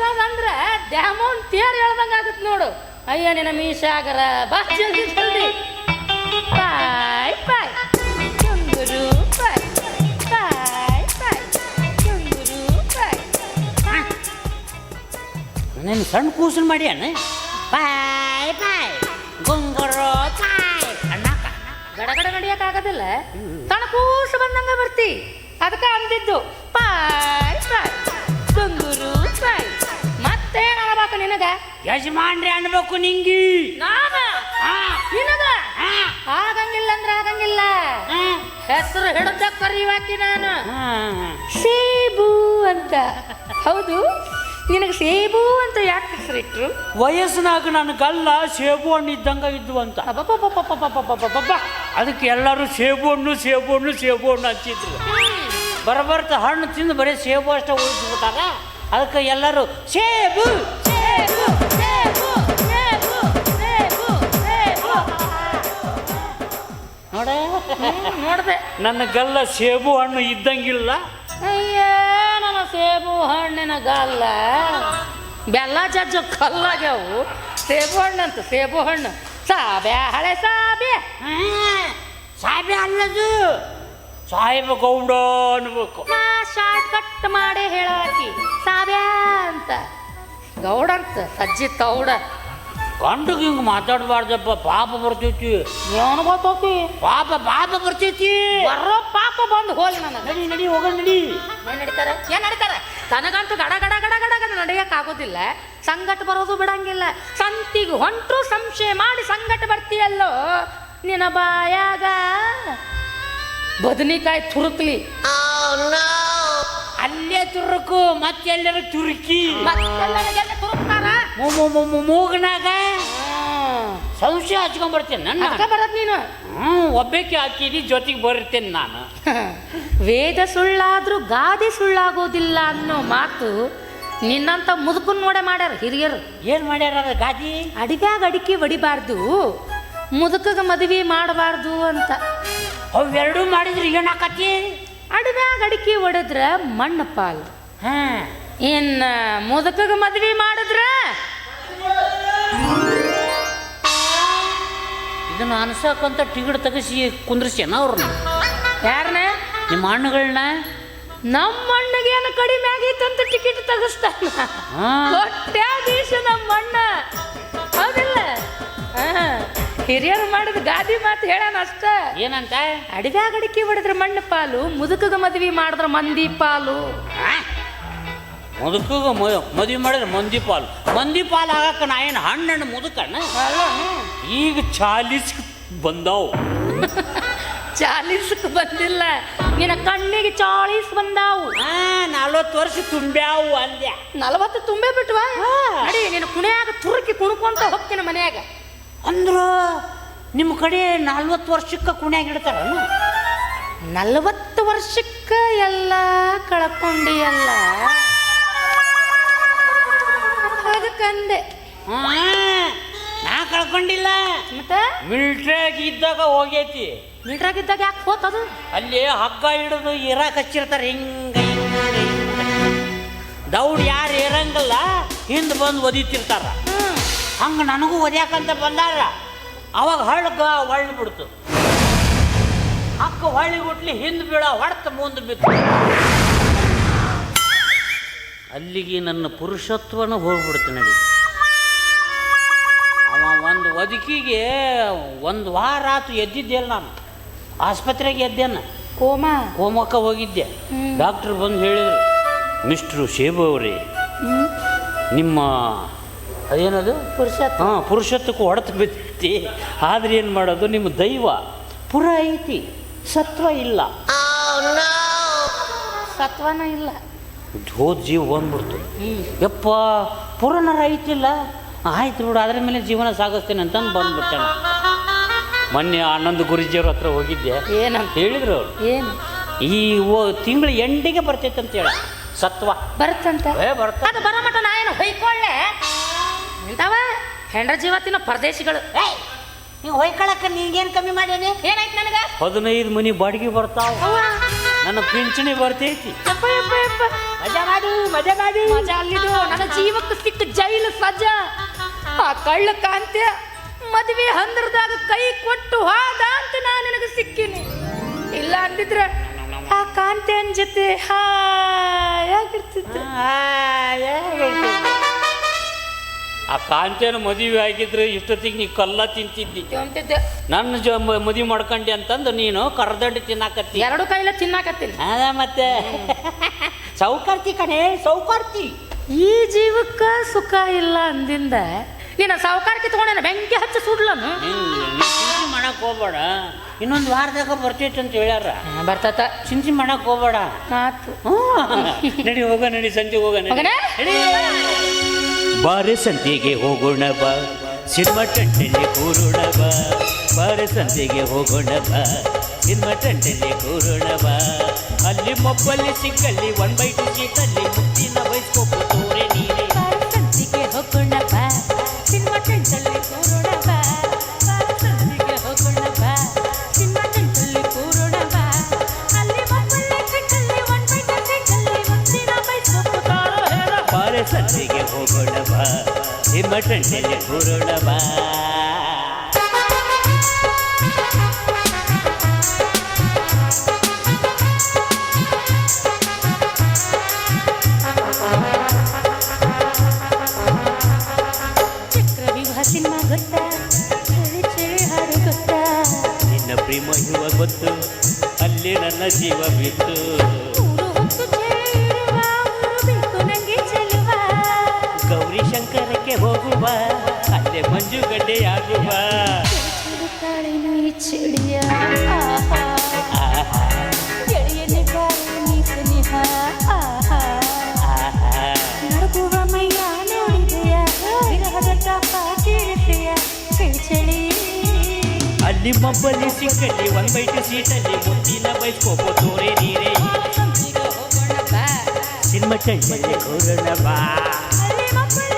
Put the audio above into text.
ಅನ್ಸದಂದ್ರ ಡ್ಯಾಮೋನ್ ತೇರ್ ಹೇಳ್ದಂಗ ಆಗತ್ ನೋಡು. ಅಯ್ಯ ನಿನ್ನ ಮೀಸಾಗರ ಬಾ ಜಲ್ದಿ ಜಲ್ದಿ. ಬಾಯ್ ಬಾಯ್ ಚಂಗುರು ಬಾಯ್ ಬಾಯ್ ಬಾಯ್ ಚಂಗುರು ಬಾಯ್. ನಾನು ಸಣ್ಣ ಕೂಸನ್ ಮಾಡಿ ಅಣ್ಣ. ಬಾಯ್ ಬಾಯ್ ಗುಂಗುರು ಬಾಯ್ ಅಣ್ಣಕ್ಕ ಗಡಗಡ ನಡಿಯಕ್ ಆಗೋದಿಲ್ಲ. ತಣಕೂಸು ಬಂದಂಗ ಬರ್ತಿ. ಅದಕ್ಕೆ ಅಂದಿದ್ದು ಬಾಯ್ ಬಾಯ್ ಚಂಗುರು ಬಾಯ್. ಮತ್ತೇನ್ ಅನ್ಬೇಕು ನಿನಗ? ಯಜಮಾನ್ರಿ ಅನ್ಬೇಕು ನಿಂಗಿ. ನಾನ ನಿನಗ ಆಗಂಗಿಲ್ಲ ಅಂದ್ರ ಆಗಂಗಿಲ್ಲ. ಹೆಸರು ಹಿಡ್ದ ಕರಿವಾಕಿ ನಾನು ಸೇಬು ಅಂತ. ಹೌದು, ನಿನಗೆ ಸೇಬು ಅಂತ ಯಾಕೆ ಹೆಸರಿಟ್ರು? ವಯಸ್ಸಿನಾಗ ನನ್ನ ಗಲ್ಲ ಸೇಬು ಹಣ್ಣು ಇದ್ದಂಗ ಇದ್ವು ಅಂತ. ಅದಕ್ಕೆ ಎಲ್ಲರೂ ಸೇಬು ಹಣ್ಣು ಸೇಬು ಹಣ್ಣು ಸೇಬು ಹಣ್ಣು ಹಚ್ಚಿದ್ರು. ಬರಬರ್ತ ಹಣ್ಣು ತಿಂದು ಬರೀ ಸೇಬು ಅಷ್ಟೇ ಉಳಿಸ್ಬಿಟ್ಟಾರ. ಅದಕ್ಕೆ ಎಲ್ಲರೂ ಸೇಬು ಸೇಬು ಸೇಬು ಸೇಬು ಸೇಬು ಸೇಬು ನೋಡ್ದೆ. ನನ್ನ ಗಲ್ಲ ಸೇಬು ಹಣ್ಣು ಇದ್ದಂಗಿಲ್ಲ. ಅಯ್ಯ ನನ್ನ ಸೇಬು ಹಣ್ಣಿನ ಗಲ್ಲ ಬೆಲ್ಲ ಜಜ್ಜು ಕಲ್ಲಾಗ್ಯಾವು. ಸೇಬು ಹಣ್ಣು ಅಂತ ಸೇಬು ಹಣ್ಣು. ಸಾಬ್ಯಾ ಹಳೆ ಸಾಬ್ಯಾ. ಸಾಬೆ ಅಲ್ಲದು ಸಾಹೇಬ ಗೌಡ ಅನ್ಬೇಕು. ನಾ ಶಾರ್ಟ್ ಕಟ್ ಮಾಡಿ ಹೇಳಾಕಿ ಸಾಬ್ಯಾ ಅಂತ. ಗೌಡ ಅಂತ ಸಜ್ಜಿ ತೌಡ. ಗಂಡಗೆ ಹಿಂಗೆ ಮಾತಾಡಬಾರ್ದಪ್ಪ, ಪಾಪ ಬರ್ತೈತಿ. ಏನು ಗೊತ್ತೈತಿ? ಪಾಪ ಬರ್ತೈತಿ. ಬರೋ ಪಾಪ ಬಂದು ಹೋಗಿ ನನಗೆ. ನಡಿ ನಡಿ ಹೋಗ ನಡಿ. ಏನ್ ನಡೀತಾರೆ? ಏನ್ ನಡೀತಾರೆ? ತನಗಂತೂ ಗಡ ಗಡ ಗಡ ಗಡ ಗಡ ನಡೆಯಕ್ ಆಗೋದಿಲ್ಲ. ಸಂಗಟ ಬರೋದು ಬಿಡಂಗಿಲ್ಲ. ಸಂತಿಗೆ ಹೊಂಟ್ರು ಸಂಶಯ ಮಾಡಿ ಸಂಗಟ ಬರ್ತೀಯಲ್ಲೋ. ನಿನ್ನ ಬಾಯಾಗ ಬದನಿಕಾಯಿ ತುರುಕ್ಲಿ. ಅಲ್ಲೇ ತುರುಕು ಮತ್ತೆಲ್ಲರ ತುರುಕಿ ಮತ್ತೆಲ್ಲ ತುರುಕ್ತಾರ. ಮೂಗನಾಗ ಸಂಶಯ ಹಚ್ಕೊಂಡ್ಬರ್ತೇನೆ ನನ್ನ. ಬರದ್ ನೀನು ಒಬ್ಬಕ್ಕೆ ಹಾಕಿದಿ ಜೊತೆಗೆ ಬರ್ತೇನೆ ನಾನು. ವೇದ ಸುಳ್ಳಾದ್ರೂ ಗಾದೆ ಸುಳ್ಳಾಗೋದಿಲ್ಲ ಅನ್ನೋ ಮಾತು ನಿನ್ನಂತ ಮುದುಕನ್ ನೋಡೆ ಮಾಡ್ಯಾರ ಹಿರಿಯರು. ಏನ್ ಮಾಡ್ಯಾರ ಗಾದಿ? ಅಡಿಗ್ಯಾಗ ಅಡಿಕೆ ಹೊಡಿಬಾರ್ದು, ಮುದುಕಗ ಮದುವೆ ಮಾಡಬಾರ್ದು ಅಂತ. ಅವೆರಡೂ ಮಾಡಿದ್ರೆ ಏನಾಕತಿ? ಅಡಿಗ್ಯಾಗ ಅಡಿಕೆ ಹೊಡೆದ್ರ ಮಣ್ಣು ಪಾಲು. ಇನ್ನ ಮುದುಕಗ ಮದುವೆ ಮಾಡಿದ್ರ ಇದನ್ನ ಅನ್ಸಕ್ಕಂತ ಟಿಕೆಟ್ ತೆಗಿಸಿ ಕುಂದ್ರಿಸ್ಯಾನ ಅವ್ರನ್ನ. ಯಾರನ್ನ? ನಿಮ್ಮ ಹಣ್ಣುಗಳನ್ನ. ನಮ್ಮ ಅಣ್ಣಗೇನು ಕಡಿಮೆ ಆಗೈತಂತ ಟಿಕೆಟ್ ತೆಗಿಸ್ತಾನ. ಕೊಟ್ಟ್ಯಾದೀಶ ನಮ್ಮ ಅಣ್ಣ. ಹೌದಿಲ್ಲ? ಹಿರಿಯರು ಮಾಡಿದ ಗಾದಿ ಮಾತು ಹೇಳೋಣ ಅಷ್ಟ. ಏನಂತ? ಅಡಿಗ್ಯಾಗ ಅಡಿಕೆ ಹೊಡೆದ್ರ ಮಣ್ಣು ಪಾಲು, ಮುದುಕಗ ಮದ್ವಿ ಮಾಡಿದ್ರ ಮಂದಿ ಪಾಲು. ಮುದುಕಗ ಮದುವೆ ಮಾಡಿದ್ರೆ ಮಂದಿ ಪಾಲು. ಮಂದಿ ಪಾಲು ಆಗಕ್ಕ ನಾ ಏನು ಹಣ್ಣು ಮುದುಕಣ್ಣ? ಈಗ 40 ಬಂದಾವು. 40 ಬಂದಿಲ್ಲ, ನಿನ್ನ ಕಣ್ಣಿಗೆ 40 ಬಂದಾವು. 40 ವರ್ಷ ತುಂಬ್ಯಾವು ಅಂದ್ಯ. 40 ತುಂಬೆ ಬಿಟ್ವಾ? ಅಡಿ ನಿನ್ನ ಕುಣಿಯಾಗ ತುರುಕಿ ಕುಣ್ಕೊಂತ ಹೋಗ್ತೀನಿ ಮನ್ಯಾಗ. ಅಂದ್ರ ನಿಮ್ಮ ಕಡೆ 40 ವರ್ಷಕ್ಕೆ ಕುಣ್ಯಾಗ ಇಡ್ತಾರ? 40 ವರ್ಷಕ್ಕ ಎಲ್ಲ ಕಳ್ಕೊಂಡಿಯಲ್ಲ, ಅದಕ್ಕಂದೆ. ನಾ ಕಳ್ಕೊಂಡಿಲ್ಲ. ಮತ್ತೆ ಮಿಲ್ಟ್ರಿಯಾಗ ಇದ್ದಾಗ ಹೋಗೈತಿ. ಮಿಲ್ಟ್ರಾಗಿದ್ದಾಗ ಯಾಕೆ ಹೋತದು? ಅಲ್ಲಿ ಹಗ್ಗ ಹಿಡಿದು ಇರಾಕ್ ಹಚ್ಚಿರ್ತಾರೆ. ಹಿಂಗ ದೌಡ್ ಯಾರು ಇರಂಗಲ್ಲ ಹಿಂದ್ ಬಂದು ಒದಿತಿರ್ತಾರ. ಹಂಗ ನನಗೂ ಒದ್ಯಾಕಂತ ಬಂದಾರ. ಅವಾಗ ಹಳ್ಗ ಹೊಳ್ಳಿ ಬಿಡ್ತು. ಹಕ್ಕ ಹೊಳ್ಳಿ ಬಿಟ್ಲಿ ಹಿಂದ್ ಬೀಳ ಹೊಡ್ತ ಮುಂದೆ ಬಿತ್ತು. ಅಲ್ಲಿಗೆ ನನ್ನ ಪುರುಷತ್ವನ ಹೋಗ್ಬಿಡ್ತು. ನಡಿ ಅವ ಒಂದು ಒದಕಿಗೆ 1 ವಾರ ಆತು ಎದ್ದಿದ್ದೆಲ್ಲ. ನಾನು ಆಸ್ಪತ್ರೆಗೆ ಎದ್ದೇನ, ಕೋಮಕ್ಕ ಹೋಗಿದ್ದೆ. ಡಾಕ್ಟ್ರ್ ಬಂದು ಹೇಳಿದ್ರು, ಮಿಸ್ಟ್ರು ಶೇಬು ಅವರೇ, ನಿಮ್ಮ ಅದೇನದು ಪುರುಷತ್ವಕ್ಕೆ ಹೊಡೆತ ಬಿದ್ದೈತಿ. ಆದ್ರೆ ಏನು ಮಾಡೋದು, ನಿಮ್ಮ ದೈವ ಪುರ ಐತಿ, ಸತ್ವ ಇಲ್ಲ. ಸತ್ವನ ಇಲ್ಲ, ಹೋದ ಜೀವ ಬಂದ್ಬಿಡ್ತು. ಯಪ್ಪ ಪುರನರ ಐತಿಲ್ಲ, ಆಯ್ತು ಬಿಡು, ಅದ್ರ ಮೇಲೆ ಜೀವನ ಸಾಗಿಸ್ತೇನೆ ಅಂತಂದು ಬಂದ್ಬಿಟ್ಟೆ. ಮೊನ್ನೆ ಆನಂದ್ ಗುರುಜಿಯವ್ರ ಹತ್ರ ಹೋಗಿದ್ದೆ. ಏನಂತ ಹೇಳಿದ್ರು ಅವ್ರು, ಏನು ಈ ತಿಂಗಳ ಎಂಡಿಗೆ ಬರ್ತೈತೆ ಅಂತ ಹೇಳ. ಸತ್ವ ಬರುತ್ತಂತ. ಬರ್ತ ಅದು ಬರೋ ಮಟ ನಾ ಏನು ಹೊಯ್ಕೊಳ್ಳೆ ಇಂತವ ಹೆಂಡ್ರ ಜೀವತ್ತಿನ ಪರದೇಶಿಗಳು. ನೀವು ಹೊಯ್ಕೊಳಕ್ಕೆ ನೀಗೇನು ಕಮ್ಮಿ ಮಾಡೇನಿ? ಏನಾಯ್ತು ನನಗೆ? 15 ಮನಿ ಬಾಡಿಗೆ ಬರ್ತಾವ, ನನ್ನ ಪಿಂಚಣಿ ಬರ್ತೈತಿ. ಯಪ್ಪ ಯಪ್ಪ ಯಪ್ಪ, ಮಜಾ ಮಾಡು ಮಜಾ ಮಾಡಿ ಮಜಾ ಅಲ್ಲಿದು ನನ್ನ ಜೀವಕ್ಕೆ ಸಿಕ್ಕ ಜೈಲು ಸಜ್ಜಾ. ಆ ಕಳ್ಳ ಕಾಂತ್ಯ ಮದ್ವೆ ಹಂದ್ರದಾಗ ಕೈ ಕೊಟ್ಟು ಹೋದ ಅಂತ ನಾ ನಿನಗೆ ಸಿಕ್ಕಿನಿ. ಇಲ್ಲ ಅಂದಿದ್ರೆ ಆ ಕಾಂತ್ಯನ ಜೊತೆ ಹಾಯಾಗಿರ್ತಿದ್ದೆ. ಆ ಕಾಂತೇನ ಮದುವೆ ಆಗಿದ್ರೆ ಇಷ್ಟೊತ್ತಿಗೆ ನೀ ಕಲ್ಲ ತಿಂತಿದ್ದಿ. ಅಂತಿದ್ದೆ ನನ್ನ ಮದುವೆ ಮಾಡ್ಕೊಂಡಿ ಅಂತಂದು ನೀನು ಕರ್ದಂಡಿ ತಿನ್ನಾಕತ್ತಿ. ಎರಡು ಕೈಲ ತಿನ್ನಾಕತ್ತೀನಿ. ಅದ ಮತ್ತೆ ಸೌಕಾರ್ತಿ ಕಣೆ, ಸೌಕಾರ್ತಿ. ಈ ಜೀವಕ್ಕ ಸುಖ ಇಲ್ಲ ಅಂದಿಂದ ನೀನು ಸಾವುಕಾರಕ್ಕೆ ತಗೊಂಡೇನ ಬೆಂಕಿ ಹಚ್ಚಿ ಸುಡ್ಲನು. ಚಿಂತೆ ಮಾಡಕ್ ಹೋಗ್ಬೇಡ, ಇನ್ನೊಂದು ವಾರದಾಗ ಬರ್ತೈತೆ ಅಂತ ಹೇಳ್ಯಾರ. ಬರ್ತತ ಚಿಂತೆ ಮಾಡಕ್ ಹೋಗ್ಬೇಡ. ಆತು ನಡಿ ಹೋಗ, ನಡಿ ಸಂಜೆ ಹೋಗ. ಬಾರೆ ಸಂತೆಗೆ ಹೋಗೋಣ ಬಾ, ಸಿನಿಮಾ ಟೆಂಟಲ್ಲಿ ಕೂರೋಣ ಬಾ. ಬಾರೆ ಸಂತೆಗೆ ಹೋಗೋಣ ಬಾ, ಸಿನಿಮಾ ಟೆಂಟಲ್ಲಿ ಕೂರೋಣ ಬಾ. ಅಲ್ಲಿ ಮೊಬ್ಬಲ್ಲಿ ಸಿಕ್ಕಲ್ಲಿ 1/2 ಸೀಟಲ್ಲಿ ಮುತ್ತಿನ ಬೈಸ್ಕೋಪು ತೋರೆ ನೀರೆ. ಸಂತಿಗೆ ಹೋಗೋಣ ಬಾ, ಸಿನಿಮಾ ಟೆಂಟಲ್ಲಿ ಕೂರೋಣ ಬಾ. ಸಂತಿಗೆ ಹೋಗೋಣ ಬಾ, ಸಿನಿಮಾ ಟೆಂಟಲ್ಲಿ ಕೂರೋಣ ಬಾ. ಅಲ್ಲಿ ಮೊಬ್ಬಲ್ಲಿ ಸಿಕ್ಕಲ್ಲಿ 1/2 ಸೀಟಲ್ಲಿ ಮುತ್ತಿನ ಬೈಸ್ಕೋಪು ತೋರೆ. ಬಾರೆ ಸಂತೆಗೆ ಹೋಗೋಣ ಬಾ, ಸಿನಿಮಾ ಟೆಂಟಲ್ಲಿ ಕೂರೋಣ ಬಾ. ಸಿನಿಮಾ ಗೊತ್ತಾ, ಚಳಿ ಚಳಿ ಹಾಡು ಗೊತ್ತಾ, ನಿನ್ನ ಪ್ರೇಮ ಇರುವ ಗೊತ್ತು, ಅಲ್ಲಿ ನನ್ನ ಜೀವ ಬಿತ್ತು. ಮೂರು ಹೊತ್ತು ಚಳಿ ಇರುವ ಊರು ಬೇಕು ನಂಗೆ ಚೆಲುವ. ಗೌರಿ ಶಂಕರಕ್ಕೆ ಹೋಗುವ, ಅಲ್ಲೇ ಮಂಜುಗಡ್ಡೆಯಾಗುವ. ತಾಳಿನ ಈ ಚಳಿಯ ಗೆಳೆಯನೆ ಗಾಳಿ ನೀ ಸ್ನೇಹ. ನಡುಗುವ ಮೈಯ ನೋಡಿದೆಯ, ವಿರಹದ ತಾಪ ಕೇಳಿದೆಯ, ಕೈ ಚಳಿ. ಅಲ್ಲಿ ಮೊಬ್ಬಲ್ಲಿ ಸಿಕ್ಕಲ್ಲಿ 1/2 ಸೀಟಲ್ಲಿ ಮುತ್ತಿನ ಬೈಸ್ಕೋಪು ತೋರೆ ನೀರೆ. ಸಂತಿಗೆ ಹೋಗೋಣ ಬಾ, ಸಿನಿಮಾ ಟೆಂಟಲ್ಲಿ ಕೂರೋಣ ಬಾ. ಅಲ್ಲಿ ಮಕ್ಕಳ